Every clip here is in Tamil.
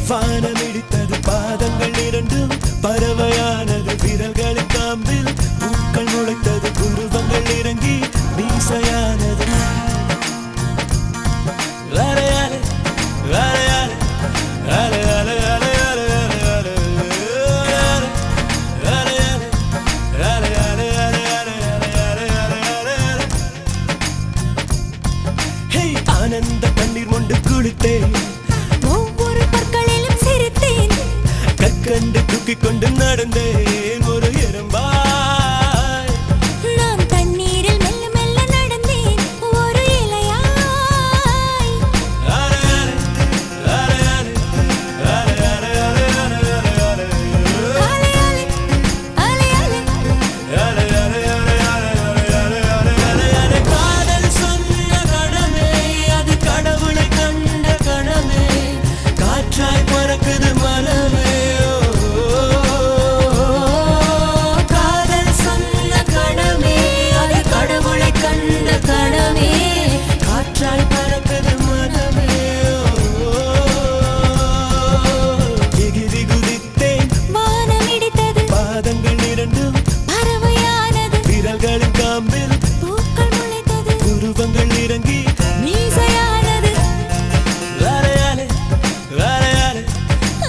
வானமிடித்தது பாதங்கள் இரண்டும் பறவையானது விரல்களின் காம்பில் பூக்கள் முளைத்தது புருவங்கள் இறங்கி மீசையானது அலையாலே அலையாலே அலையாலே அலையாலே அலையாலே அலையாலே ஹே ஆனந்த கண்ணீர் மொண்டு குளித்தேன் கண்டு தூக்கிக் கொண்டு நடந்தேன் ஒரு எறும்பாய் நான் தண்ணீரில் மெல்ல மெல்ல நடந்தேன் ஒரு இலையாய் அலையாலே அலையாலே அலையாலே அலையாலே அலையாலே அலையாலே காதல் சொன்ன கணமே அது கடவுளை கண்ட கணமே காற்றாய் பறக்குது மனமே புருவங்கள் இறங்கி மீசையானது அலையாலே அலையாலே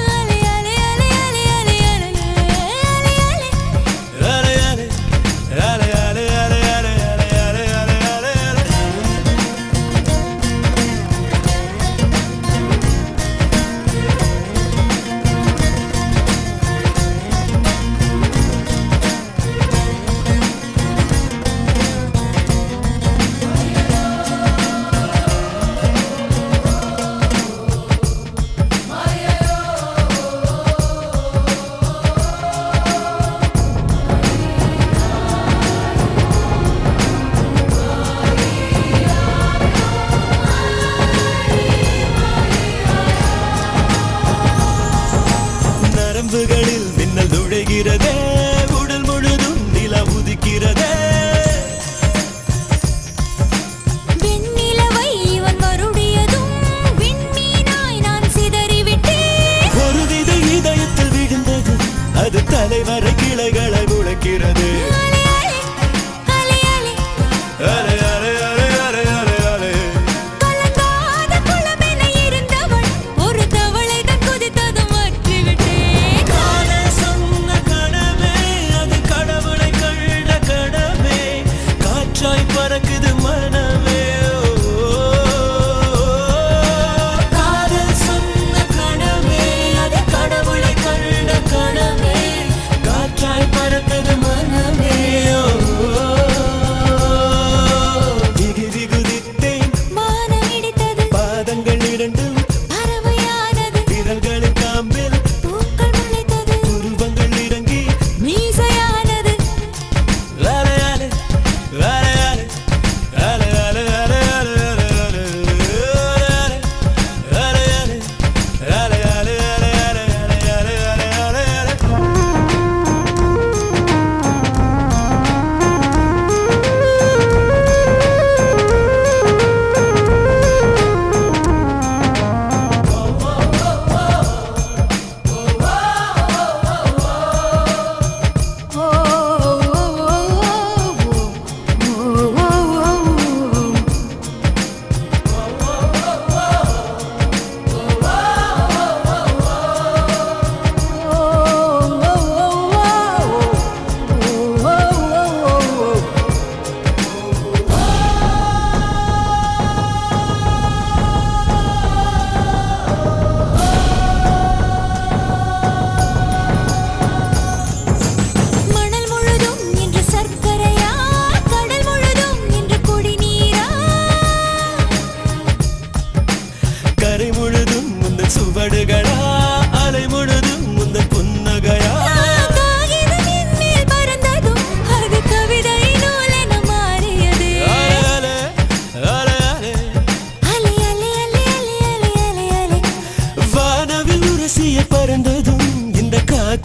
அலையாலே அலையாலே அலையாலே அலையாலே அலையாலே அலையாலே அலையாலே அலையாலே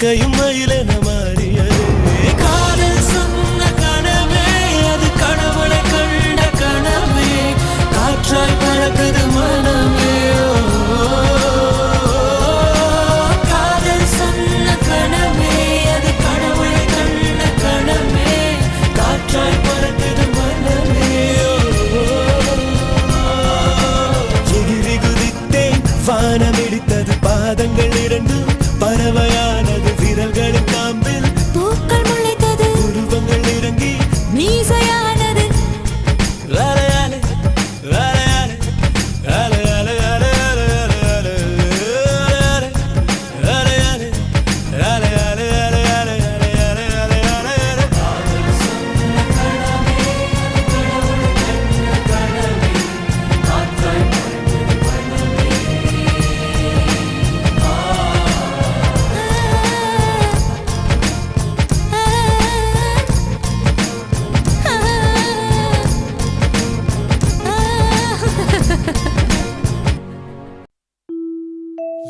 ரெக்கையும் மயிலென மாறியது. காதல் சொன்ன கனவே அது கடவுளை கண்ட கனவே, காற்றாய் பறக்குது மனமே. காதல் சொன்ன கனவே அது கடவுளை கண்ட கனவே, காற்றாய் பறக்குது மனமே. எகிரி குதித்தேன், வானம் இடித்தது, பாதங்கள் இரண்டும் பறவையானது, விரல்களின் காம்பில் பூக்கள் முளைத்தது, உருவங்கள் இறங்கி மீசையானது. அலையாலே அலையாலே அலையாலே அலையாலே அலையாலே அலையாலே அலையாலே அலையாலே அலையாலே அலையாலே.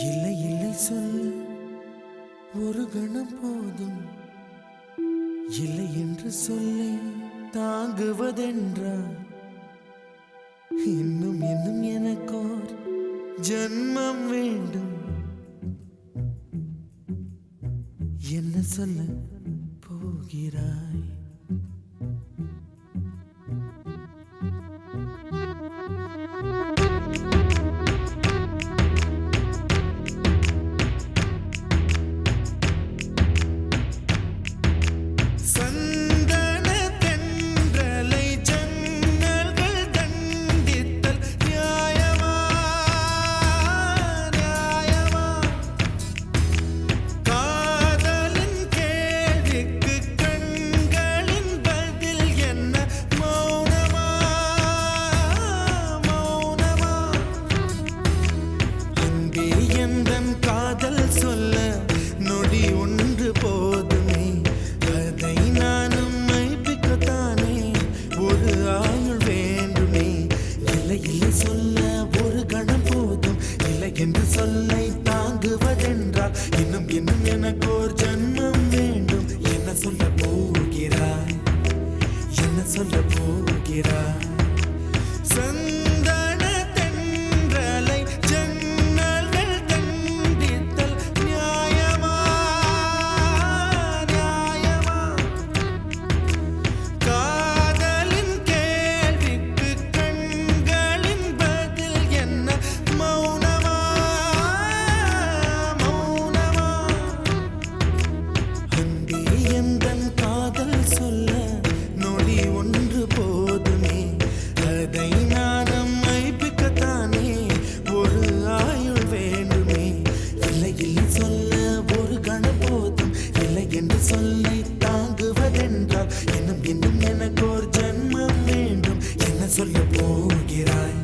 இல்லை இல்லை சொல்ல ஒரு கணம் போதும், இல்லை என்று சொல்லை தாங்குவதென்றா, இன்னும் இன்னும் எனக்கோர் ஜன்மம் வேண்டும். என்ன சொல்ல போகிறாய்? சந்தன தென்றலை ஜன்னல்கள் தண்டித்தல் நியாயமா நியாயமா? காதலின் கேள்விக்கு கண்களின் பதில் என்ன? மௌனமா மௌனமா? அன்பே எந்தன் காதல் சொல்ல நொடி ஒன்று போதுமே, அதை நானும் மைப்பிக்கத்தானே ஒரு ஆயுள் வேண்டுமே. இல்லை இல்லை சொல்ல ஒரு கணம் போதும், இல்லை என்று சொல்லை தாங்குவதென்றால், இன்னும் இன்னும் எனக்கு ஒரு ஜன்மம் வேண்டும். என்ன சொல்ல போகிறாய்? என்ன சொல்ல போகிறாய்? சந்தன தென்றலை ஜன்னல்கள் தண்டித்தல் நியாயமா நியாயமா? காதலின் கேள்விக்கு கண்களின் பதில் என்ன? மௌனமா மௌனமா? அன்பே எந்தன் காதல் சொல்ல நொடி ஒன்று போதுமே, அதை நானும் மைப்பிக்கத்தானே ஒரு ஆயுள் வேண்டுமே. இல்லை இல்லை சொல்ல ஒரு கணம் போதும், இல்லை என்று சொல்லை தாங்குவதென்றால், இன்னும் இன்னும் எனக்கு ஒரு ஜன்மம் வேண்டும். என்ன சொல்ல போகிறாய்?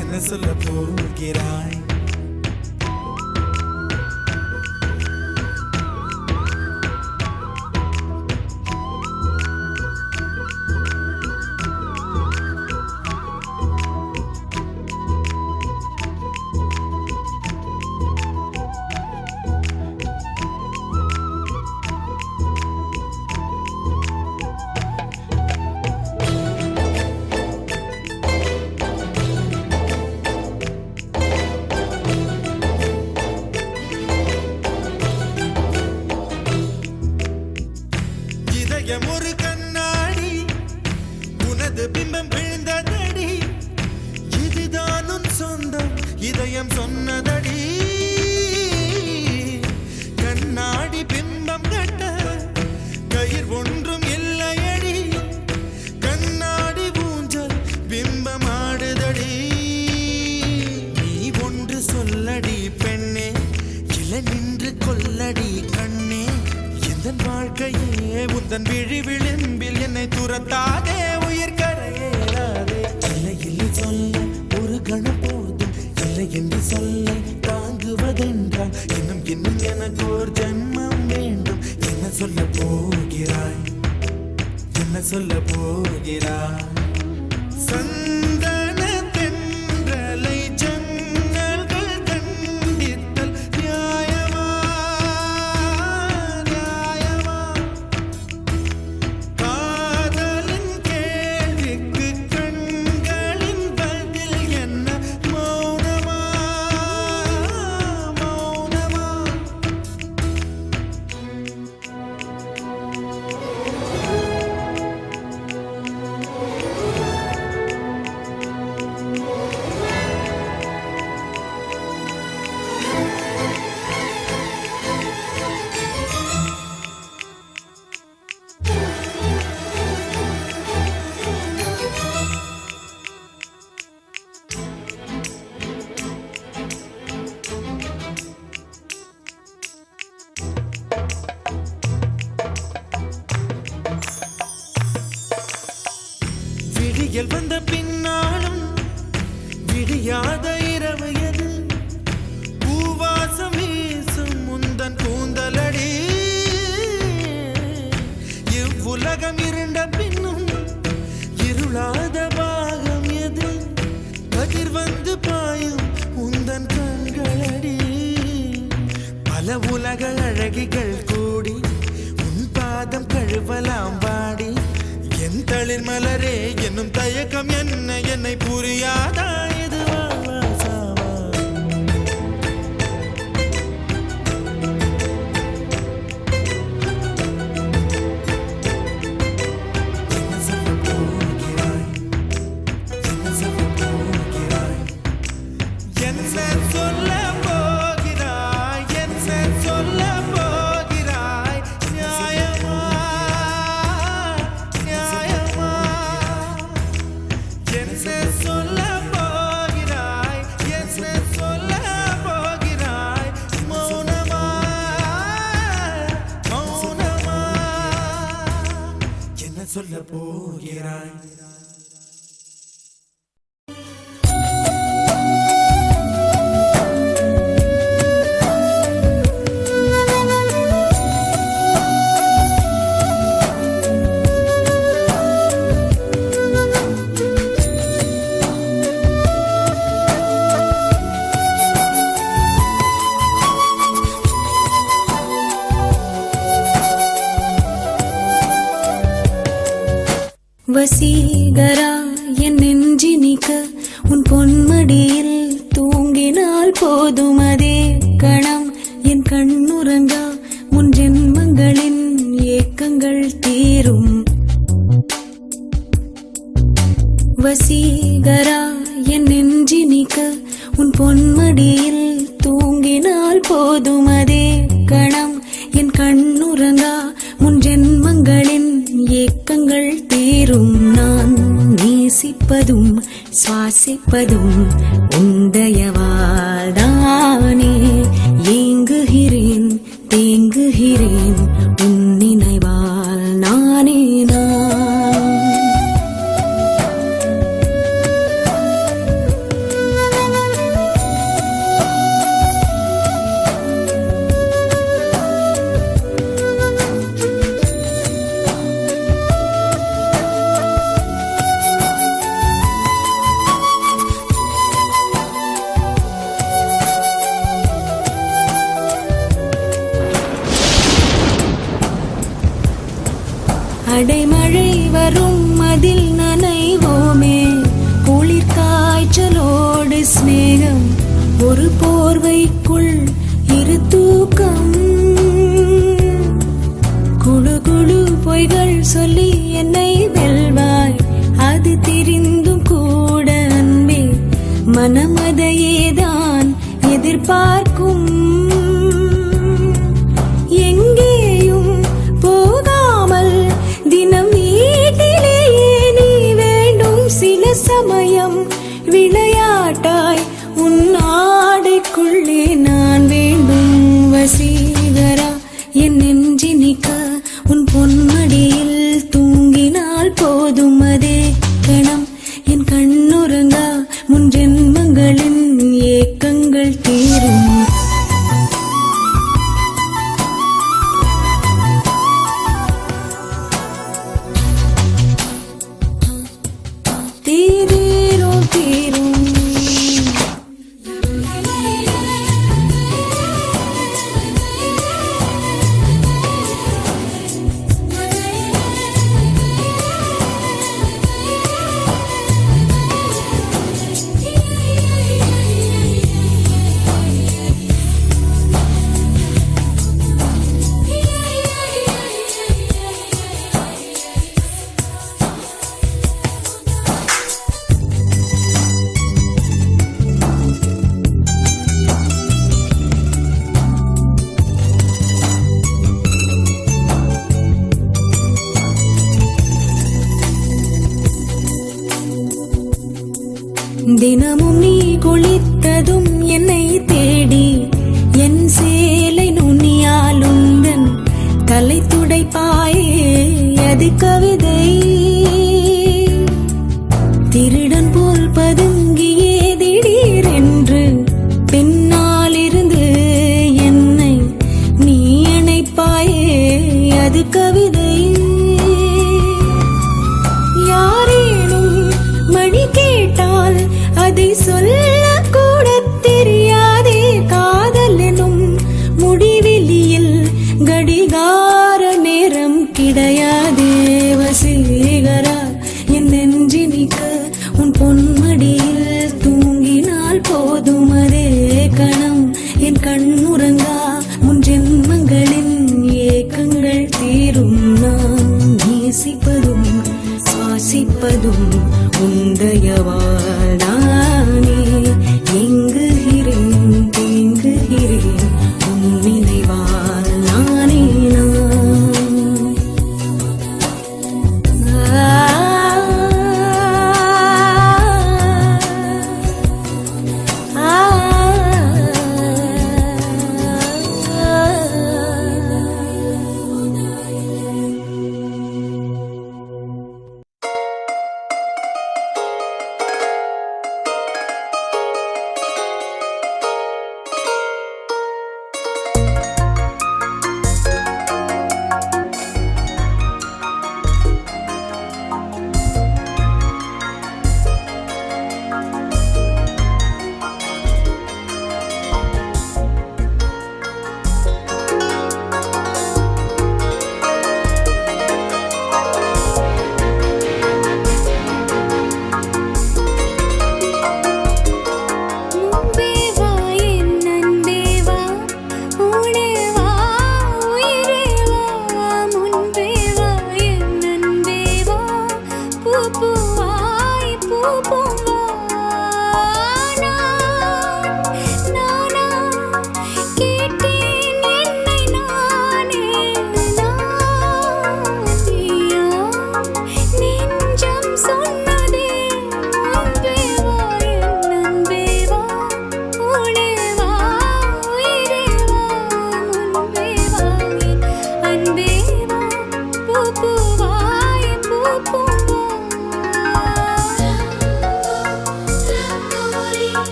என்ன சொல்ல போகிறாய்? இதயம் ஒரு கண்ணாடி, உனது பிம்பம் விழுந்ததடி, இதுதான் உன் சொந்தம் இதயம் சொன்னதடி. கண்ணாடி பிம்பம் கட்ட கயிர் ஒன்றும் இல்லையடி, கண்ணாடி ஊஞ்சல் பிம்பம் ஆடுதடி. நீ ஒன்று சொல்லடி பெண்ணே, இலை நின்று கொல்லடி கண்ணே. எந்தன் வாழ்க்கையே உந்தன் விழி விளிம்பில் என்னை துரத்தாதே, உயிர் கரையேறாதே. இல்லை இல்லை சொல்ல ஒரு கணம் போதும், இல்லை என்று சொல்லை தாங்குவதென்றால், இன்னும் இன்னும் எனக்கு ஒரு ஜன்மம் வேண்டும். என்ன சொல்ல போகிறாய்? என்ன சொல்ல போகிறாய்? சந்தன தென்றலை ஜன்னல்கள் தண்டித்தல் நியாயமா புயல் வந்த பின்னாலும் விடியாத இரவு எது பூவாசம் வீசும் முந்தன் கூந்தலடி இவ்வுலகம் இருண்ட பின்னும் இருளாத பாகம் எது கதிர் வந்து பாயும் உந்தன் கண்களடி பல உலக அழகிகள் கூடி உன் பாதம் கழுவலாம் வாடி என் தளிர் மலரே என்னும் தயக்கம் என்ன என்னை புரியாதா இது சொல்ல போகிறாய் வசீகரா என் நெஞ்சினிக்க உன் பொன்மடியில் தூங்கினால் போதும் அதே கணம் என் கண்ணுறங்கா முன் ஜென்மங்களின் ஏக்கங்கள் தீரும் வசீகரா என் நெஞ்சினிக்க உன் பொன்மடியில் தூங்கினால் போதும் அதே கணம் என் கண்ணுறங்கா முன் ஜென்மங்களின் ஏக்கங்கள் தீரும் நான் நேசிப்பதும் சுவாசிப்பதும் உந்தயவால்தானே ஏங்குகிறேன் தேங்குகிறேன் உன் நினைவால் நானே நான் அடைமழை வரும் அதில் நனைவோமே குளிர் காய்ச்சலோடு ஸ்நேகம் ஒரு போர்வைக்குள் இரு தூக்கம் குழு குழு பொய்கள் சொல்லி என்னை வெல்வாய் அது தெரிந்தும் கூட அன்பே மனமதையேதான் எதிர்பார்க்கும் எங்கேயும் போகாமல் தினம் வீட்டிலேயே நீ வேண்டும் சில சமயம் விளையாட்டாய் உன் ஆடைக்குள்ளே நான் வேண்டும் வசீகரா என் நெஞ்சினிக்க உன் பொன்மடியில் தூங்கினால் போதும் அதே கணம் என் கண்ணுறங்கா முன் ஜென்மங்களின் ஏக்கங்கள் தீரும் தினமும் நீ குளித்ததும் என்னை தேடி என் சேலை நுனியால் உந்தன் தலை துடைப்பாயே அது கவிதை ரசிப்பதும் சுவாசிப்பதும் உந்தயவாதானே. எங்குகிறேன் தேங்குகிறேன் உன் நினைவால் நானே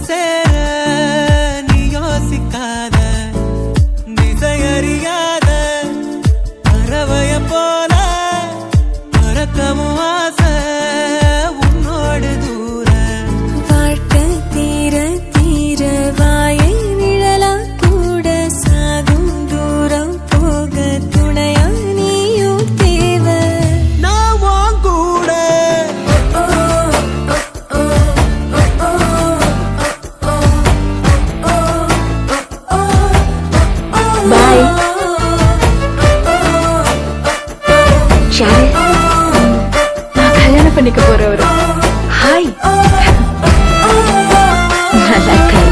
சேர நீ யோசிக்காத திசையறியாத பறவைய போல பறக்கவும் ஆசை உன்னோடு தூர வாழ்க்கை தீர தீர வாயை விழலா கூட சாகும் தூரம் போக துணையா நீயும் தேவை நான் உன் கூட பாய் ஷாரு நான் கல்யாணம் பண்ணிக்க போறவரு ஹாய் நல்லா இருக்கேன்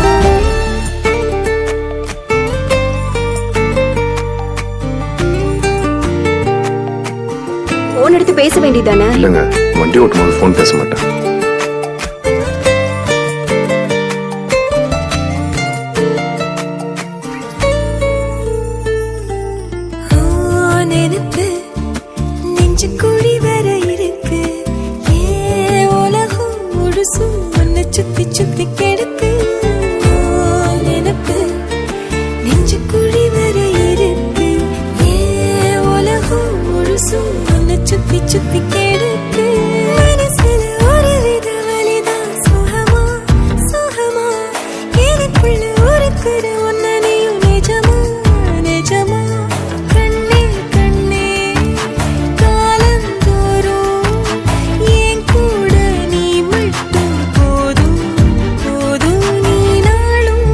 போன் எடுத்து பேச வேண்டியதானே இல்லைங்க வண்டி ஓட்டும் போது ஃபோன் பேச மாட்டேன் நினைப்பு நெஞ்சு குழி வர இருக்கு ஏ உலகம் முழுசும் உன்னை சுத்தி சுத்தி கிடக்கு நினைப்பு நெஞ்சு குழி வர இருக்கு ஏ உலகம் முழுசும் உன்னை சுத்தி சுத்தி கிடக்கு மனசுல ஒரு வித வலிதான் சுகமா சுகமா எனக்குள்ள இருக்கிற உன்னை நீயும் நிஜமா நிஜமா கண்ணே கண்ணே காலந்தோறும் என் கூட நீ மட்டும் போதும் போதும் நீ நாளும்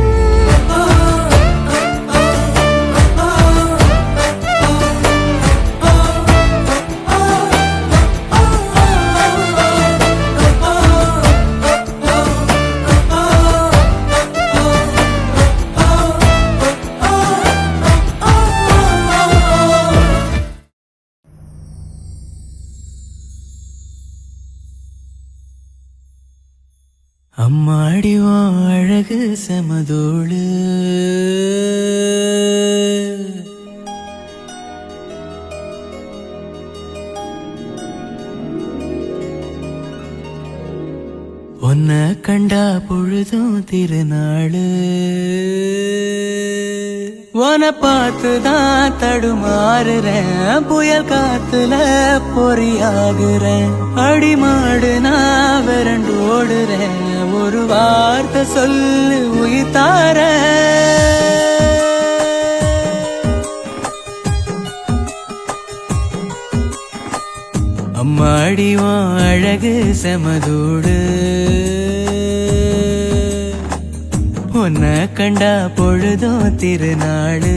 அம்மாடி உன் அழகு செமதோடு உன்னை கண்டா பொழுதும் திருநாளு உன்னை பார்த்துதான் தடுமாறுறேன் புயல் காத்துல பொறியாகுறேன் அடிமாடு நான் விரண்டு ஓடுறேன் ஒரு வார்த்தை சொல்லு உயிர் தாரேன் அம்மாடி உன் அழகு செமதோடு உன்னை கண்டா பொழுதும் திருநாளு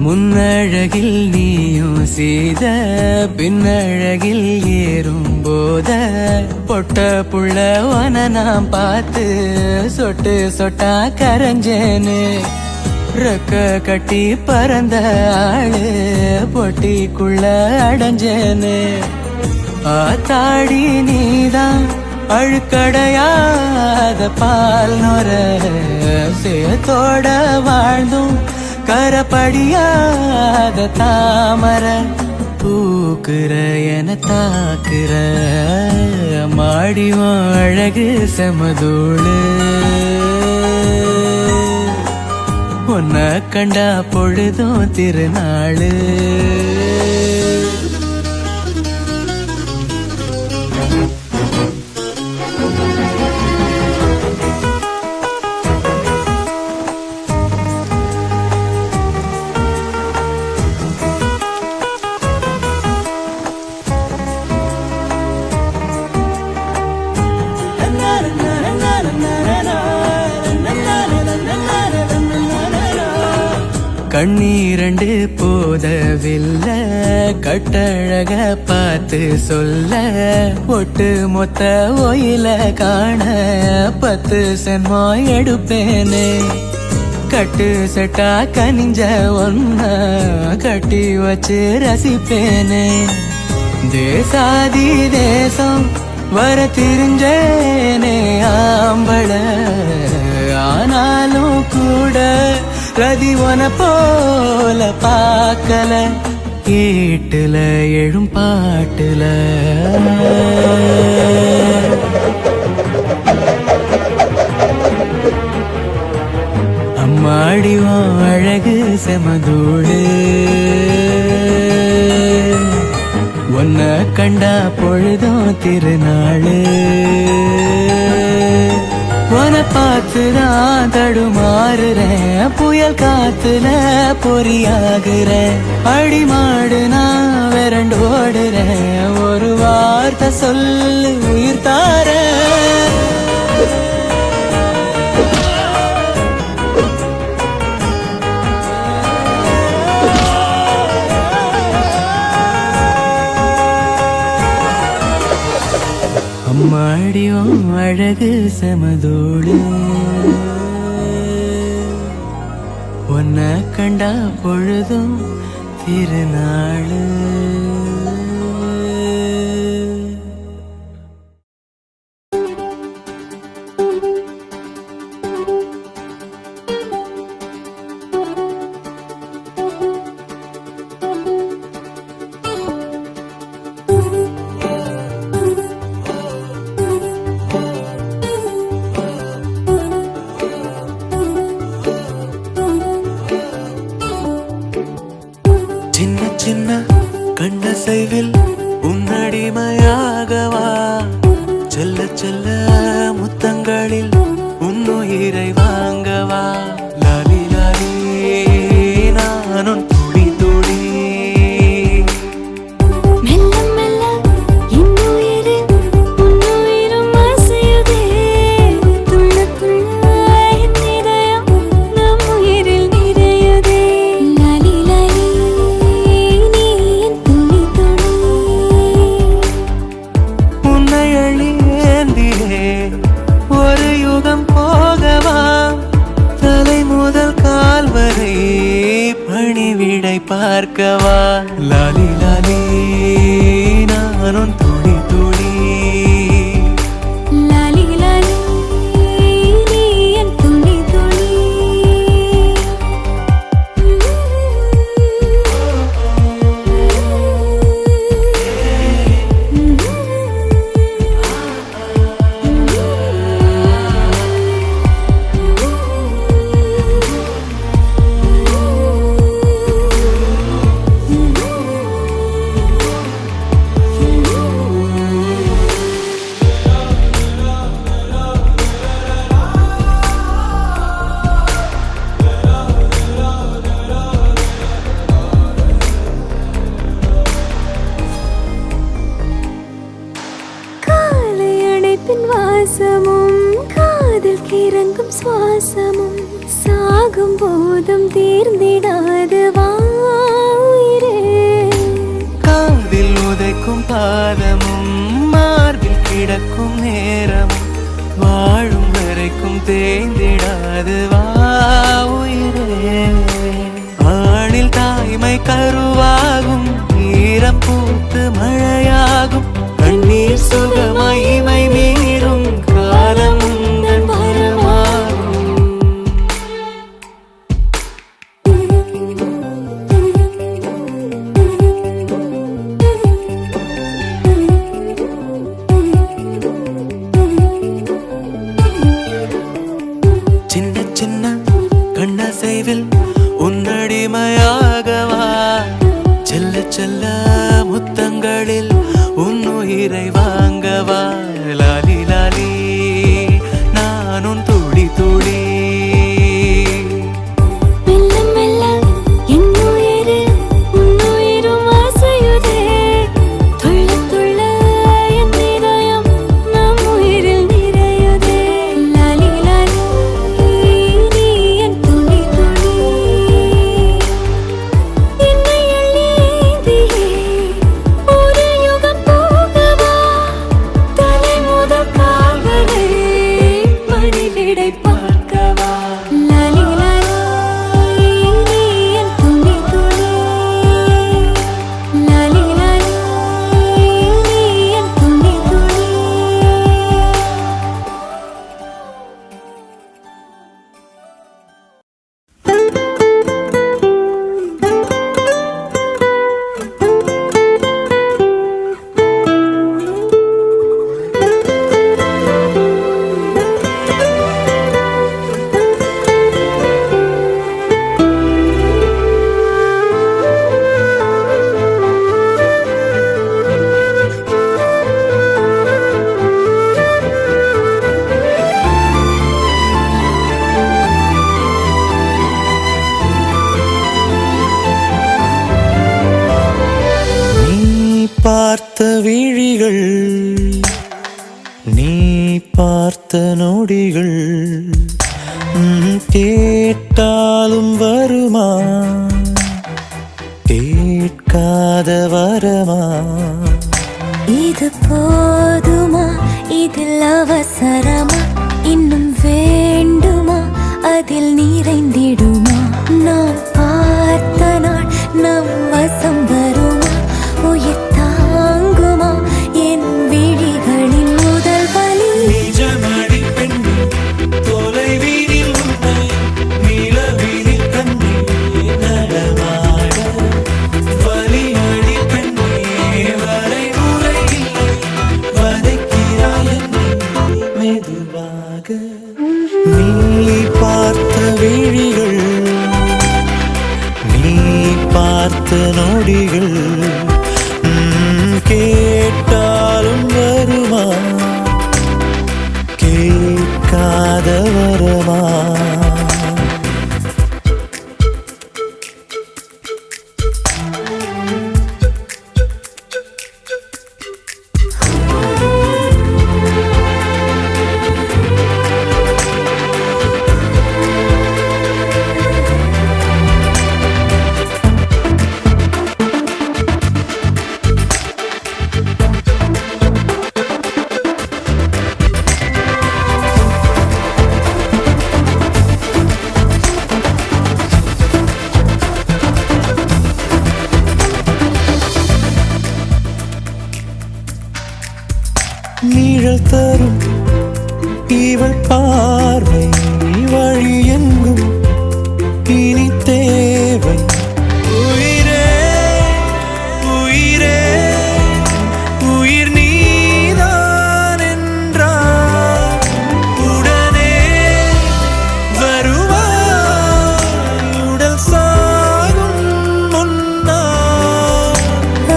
முன்னழகில் நீயும் செய்த பின்னழகில் ஏறும் போத பொட்ட புள்ளவன நான் பார்த்து சொட்டு சொட்டா கரைஞ்சேன்னு ரெக்க கட்டி பறந்த ஆளு பொட்டிக்குள்ள அடைஞ்சேன்னு ஆத்தாடி நீதான் அழுக்கடையாத பால் நொர சேத்தோட வாழ்ந்தும் கரப்படியாத தாமர பூக்குற என தாக்குற மாடிவன் அழகு செமதோடு உன்னை கண்டா பொழுதும் திருநாளு கண்ணீரண்டு போதவில்லை கட்டழக பார்த்து சொல்ல ஒட்டு மொத்த ஒயில காண 10 சென்மோ எடுப்பேனே கட்டு செட்டா கனிஞ்ச ஒன்ன கட்டி வச்சு ரசிப்பேனே தேசாதி தேசம் வர திரிஞ்சேனே ஆம்பள ஆனாலும் கூட ரதிவன போல பார்க்கல கேட்டுல எழும் பாட்டுல அம்மாடிவோம் அழகு செமதூடு உன்னை கண்டா பொழுதும் திருநாளு உன பார்த்துதான் தடுமாறுறேன் புயல் காத்துல பொறியாகுறேன் அடிமாடு நான் விரண்டு ஓடுறேன் ஒரு வார்த்தை சொல்லு உயிர் தாரேன் அம்மாடியும் அழகு செமதோடு உன்னை கண்டா பொழுதும் திருநாளு சின்ன கண்ணசைவில் உன்னடிமையாகவா செல்ல செல்ல முத்தங்களில் உன்னுயிரை வாங்கவா லாலி லாலி நானும் துடி துடி மெல்ல மெல்ல இன்னுயிரு உன்னுயிரும் அசையுதே துள்ள துள்ள என் இதயம் நம் உயிரில் நிறையுதே லாலி லாலி நீ என் துளி துளி உன்னை அழியேந்தியே ஒரு யுகம் போகவா தலை முதல் கால் வரை பணிவிடை பார்க்கவா லாலி லாலி நானும் துடி துடி லாலி லாலி நீ என் துளி துளி காலை அணைப்பின் வாசமும் காதில் கிறங்கும் சுவாசமும் சாகும் போதும் தீர்ந்திடாது வாயிரே காதில் உதைக்கும் பாதமும் மார்பில் கிடக்கும் நேரமும் வாழும் வரைக்கும் தேய்ந்திடாது வா உயிரே ஆணில் தாய்மை கருவாகும் ஈரம் பூத்து மழையாகும் கண்ணீர் சுகமகிமை மீறும் காலம் உந்தன் வரமாகும் சின்ன சின்ன கண்ணசைவில் உன்னடிமையாகவா செல்ல செல்ல முத்தங்களில் உன்னுயிரை வாங்கவா லாலி லாலி நானும் துடி துடி மெல்ல மெல்ல இன்னுயிரு உன்னுயிரும் அசையுதே துள்ள துள்ள என் இதயம் நம் உயிரில் நிறையுதே லாலி லாலி நீ என் துளி துளி பார்த்த விழிகள் நீ பார்த்த நொடிகள் கேட்டாலும் வருமா கேட்காத வரமா இது போதுமா இதில் அவசரமா இன்னும் வேண்டுமா அதில் நிறைந்திடுமா நான் பார்த்த நாள் நம் வசம் வருமா உயிர் தாங்குமா என் விழிகளின் முதல் வலி நிஜமடி பெண்ணே தொலைவீதில் உன்னை நிலவீதில் கண்டே நடமாட வலியடி பெண்ணே வரைமுறை இல்லை வதைக்கிறாய் என்னை மெதுவாக நீ பார்த்த விழிகள் நீ பார்த்த நொடிகள் கேட்டாலும் வருமா கேட்காத வரமா நிழல் தரும் இவள் பார்வை வழி எங்கும் இனி தேவை உயிரே உயிரே உயிர் நீதான் என்றால் உடனே வருவாய் உடல் சாகும் முன்னால்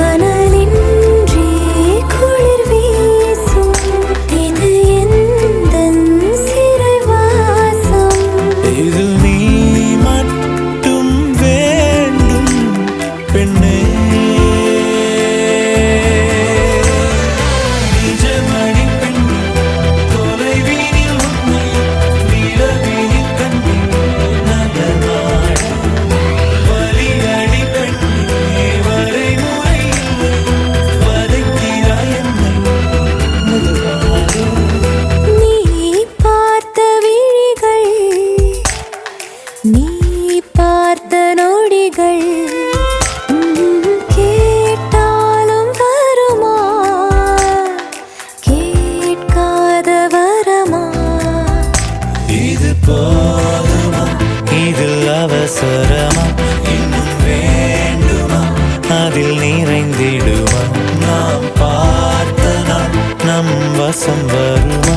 அனலின்றி குளிர் வீசும் இது எந்தன் சிறைவாசம் இதில் நீ மட்டும் வேண்டும் பெண்ணே நிஜமடி பெண்ணே தொலைவீதில் உன்னை நிலவீதில் கண்டே நடமாட வலியடி பெண்ணே வரைமுறை இல்லை வதைக்கிறாய் என்னை மெதுவாக நீ பார்த்த விழிகள் நீ பார்த்த நொடிகள் கேட்டாலும் வருமா கேட்காத வரமா இது போதுமா இதில் அவசரமா இன்னும் வேண்டுமா அதில் நிறைந்திடுமா நாம் பார்த்த நாள் நம் வசம் வருமா